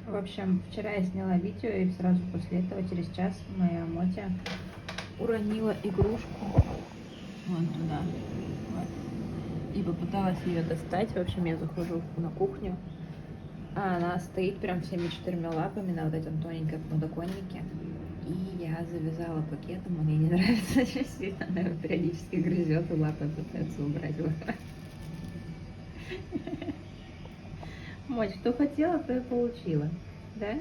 В общем, вчера я сняла видео, и сразу после этого, через час, моя Мотя уронила игрушку вон туда. Вот. И попыталась ее достать. В общем, я захожу на кухню, а она стоит прям всеми 4 лапами на вот этом тоненьком подоконнике. И я завязала пакетом, мне не нравится, действительно, она его периодически грызет и лапой пытается убрать его. Мать, что хотела, то и получила, да?